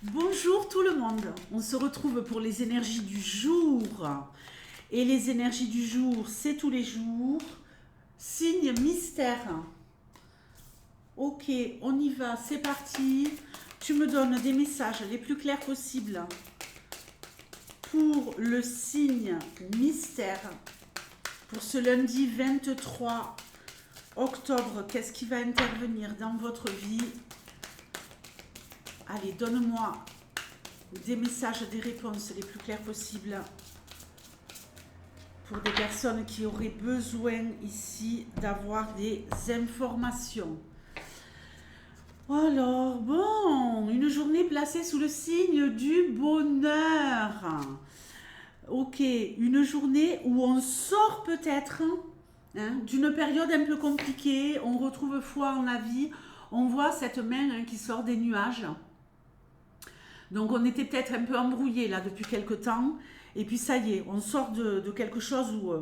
Bonjour tout le monde, on se retrouve pour les énergies du jour. Et les énergies du jour, c'est tous les jours. Signe mystère. Ok, on y va, c'est parti. Tu me donnes des messages les plus clairs possibles pour le signe mystère. Pour ce lundi 23 octobre, qu'est-ce qui va intervenir dans votre vie? Allez, donne-moi des messages, des réponses les plus clairs possibles pour des personnes qui auraient besoin ici d'avoir des informations. Alors, bon, une journée placée sous le signe du bonheur. Ok, une journée où on sort peut-être d'une période un peu compliquée, on retrouve foi en la vie, on voit cette main qui sort des nuages. Donc on était peut-être un peu embrouillé là depuis quelque temps. Et puis ça y est, on sort de quelque chose où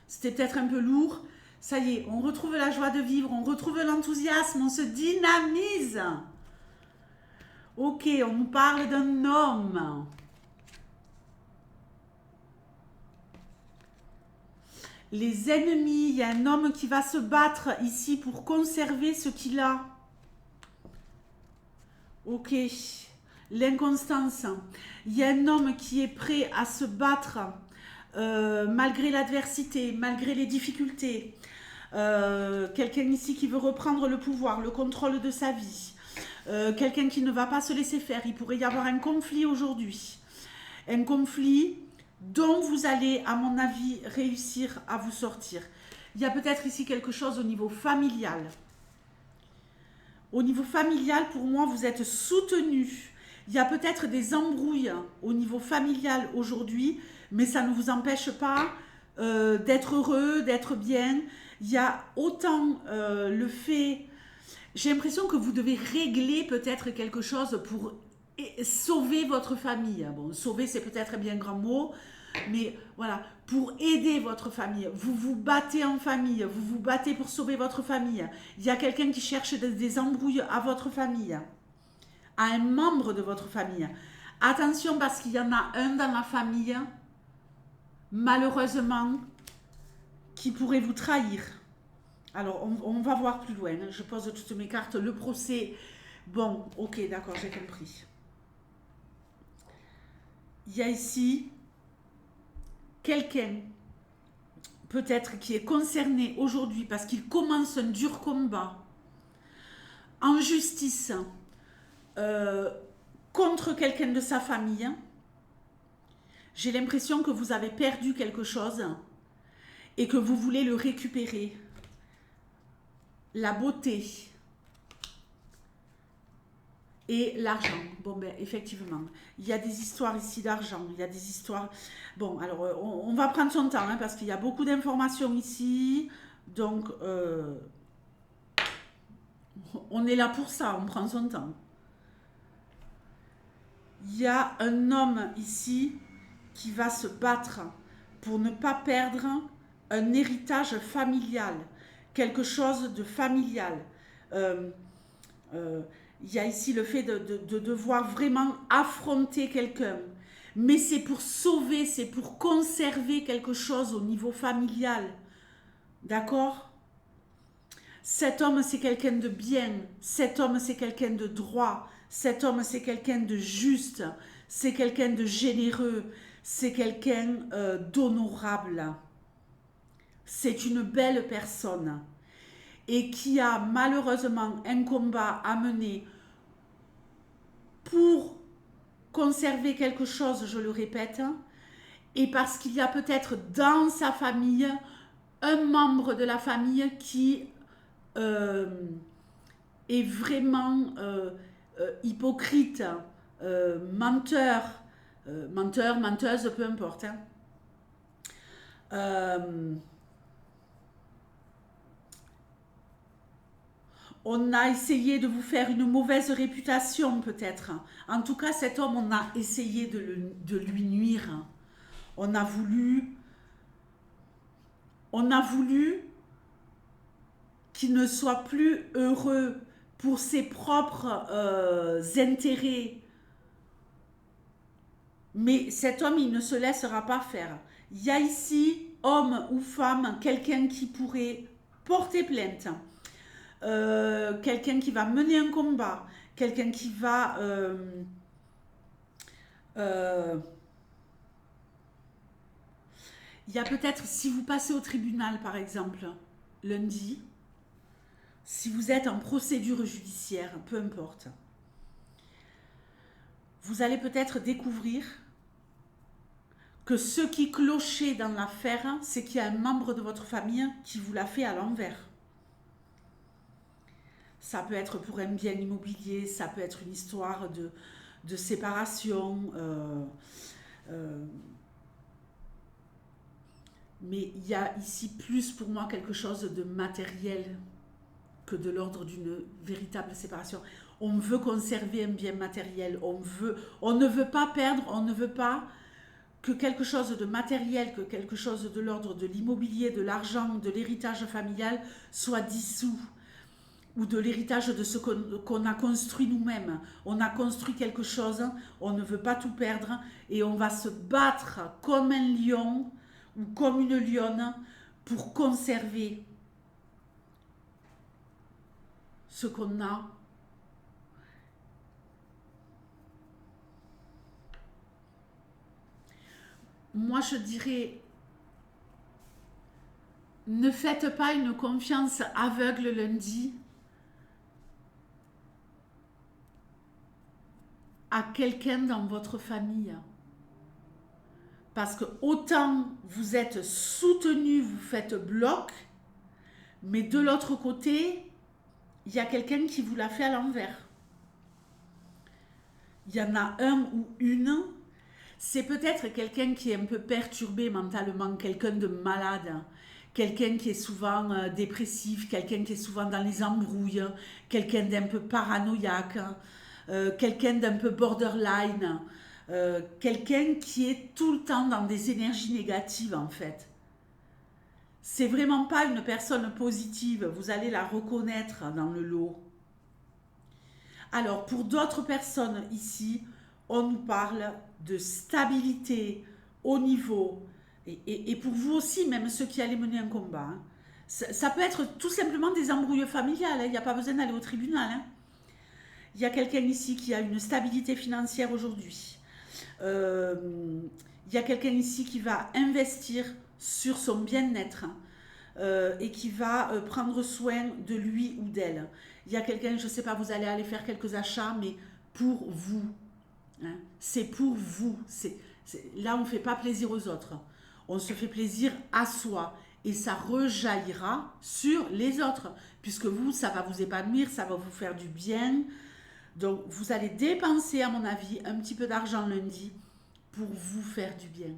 c'était peut-être un peu lourd. Ça y est, on retrouve la joie de vivre, on retrouve l'enthousiasme, on se dynamise. Ok, on nous parle d'un homme. Les ennemis, il y a un homme qui va se battre ici pour conserver ce qu'il a. Ok. L'inconstance. Il y a un homme qui est prêt à se battre malgré l'adversité, malgré les difficultés. Quelqu'un ici qui veut reprendre le pouvoir, le contrôle de sa vie. Quelqu'un qui ne va pas se laisser faire. Il pourrait y avoir un conflit aujourd'hui. Un conflit dont vous allez, à mon avis, réussir à vous sortir. Il y a peut-être ici quelque chose au niveau familial. Au niveau familial, pour moi, vous êtes soutenu. Il y a peut-être des embrouilles au niveau familial aujourd'hui, mais ça ne vous empêche pas d'être heureux, d'être bien. Il y a autant le fait... J'ai l'impression que vous devez régler peut-être quelque chose pour sauver votre famille. Bon, sauver, c'est peut-être un bien grand mot, mais voilà, pour aider votre famille. Vous vous battez en famille, vous vous battez pour sauver votre famille. Il y a quelqu'un qui cherche des embrouilles à votre famille, à un membre de votre famille. Attention parce qu'il y en a un dans la famille, malheureusement, qui pourrait vous trahir. Alors, on va voir plus loin. Je pose toutes mes cartes. Le procès, bon, ok, d'accord, j'ai compris. Il y a ici quelqu'un, peut-être qui est concerné aujourd'hui parce qu'il commence un dur combat en justice contre quelqu'un de sa famille. J'ai l'impression que vous avez perdu quelque chose et que vous voulez le récupérer. La beauté et l'argent. Bon, ben, effectivement, il y a des histoires ici d'argent, il y a des histoires... Bon, alors, on va prendre son temps, parce qu'il y a beaucoup d'informations ici. Donc, on est là pour ça, on prend son temps. Il y a un homme ici qui va se battre pour ne pas perdre un héritage familial, quelque chose de familial. Il y a ici le fait de devoir vraiment affronter quelqu'un. Mais c'est pour sauver, c'est pour conserver quelque chose au niveau familial. D'accord? Cet homme, c'est quelqu'un de bien. Cet homme, c'est quelqu'un de droit. Cet homme, c'est quelqu'un de juste. C'est quelqu'un de généreux. C'est quelqu'un d'honorable. C'est une belle personne. Et qui a malheureusement un combat à mener pour conserver quelque chose, je le répète, et parce qu'il y a peut-être dans sa famille un membre de la famille qui est vraiment hypocrite, menteur, menteuse, peu importe. On a essayé de vous faire une mauvaise réputation peut-être. En tout cas, cet homme, on a essayé de lui nuire. On a voulu qu'il ne soit plus heureux pour ses propres intérêts Mais cet homme, il ne se laissera pas faire. Il y a ici, homme ou femme, quelqu'un qui pourrait porter plainte, quelqu'un qui va mener un combat, quelqu'un qui va... euh, il y a peut-être, si vous passez au tribunal, par exemple, lundi, si vous êtes en procédure judiciaire, peu importe, vous allez peut-être découvrir que ce qui clochait dans l'affaire, c'est qu'il y a un membre de votre famille qui vous l'a fait à l'envers. Ça peut être pour un bien immobilier, ça peut être une histoire de séparation. Euh, mais il y a ici plus pour moi quelque chose de matériel que de l'ordre d'une véritable séparation. On veut conserver un bien matériel, on ne veut pas perdre, on ne veut pas que quelque chose de matériel, que quelque chose de l'ordre de l'immobilier, de l'argent, de l'héritage familial soit dissous, ou de l'héritage de ce qu'on a construit nous-mêmes. On a construit quelque chose, on ne veut pas tout perdre, et on va se battre comme un lion ou comme une lionne pour conserver ce qu'on a. Moi, je dirais, ne faites pas une confiance aveugle lundi à quelqu'un dans votre famille. Parce que autant vous êtes soutenu, vous faites bloc, mais de l'autre côté, il y a quelqu'un qui vous l'a fait à l'envers. Il y en a un ou une, c'est peut-être quelqu'un qui est un peu perturbé mentalement, quelqu'un de malade, quelqu'un qui est souvent dépressif, quelqu'un qui est souvent dans les embrouilles, quelqu'un d'un peu paranoïaque, quelqu'un d'un peu borderline, quelqu'un qui est tout le temps dans des énergies négatives en fait. C'est vraiment pas une personne positive, vous allez la reconnaître dans le lot. Alors pour d'autres personnes ici, on nous parle de stabilité au niveau, et pour vous aussi, même ceux qui allaient mener un combat, hein. Ça peut être tout simplement des embrouilles familiales, hein. Il n'y a pas besoin d'aller au tribunal, hein. Il y a quelqu'un ici qui a une stabilité financière aujourd'hui. Il y a quelqu'un ici qui va investir sur son bien-être, hein, et qui va prendre soin de lui ou d'elle. Il y a quelqu'un, je ne sais pas, vous allez aller faire quelques achats, mais pour vous, hein. C'est pour vous. Là, on ne fait pas plaisir aux autres. On se fait plaisir à soi. Et ça rejaillira sur les autres. Puisque vous, ça va vous épanouir, ça va vous faire du bien. Donc, vous allez dépenser, à mon avis, un petit peu d'argent lundi pour vous faire du bien.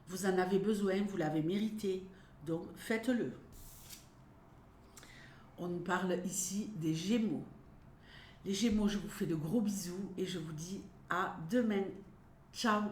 Vous en avez besoin, vous l'avez mérité. Donc, faites-le. On nous parle ici des Gémeaux. Les Gémeaux, je vous fais de gros bisous et je vous dis à demain. Ciao.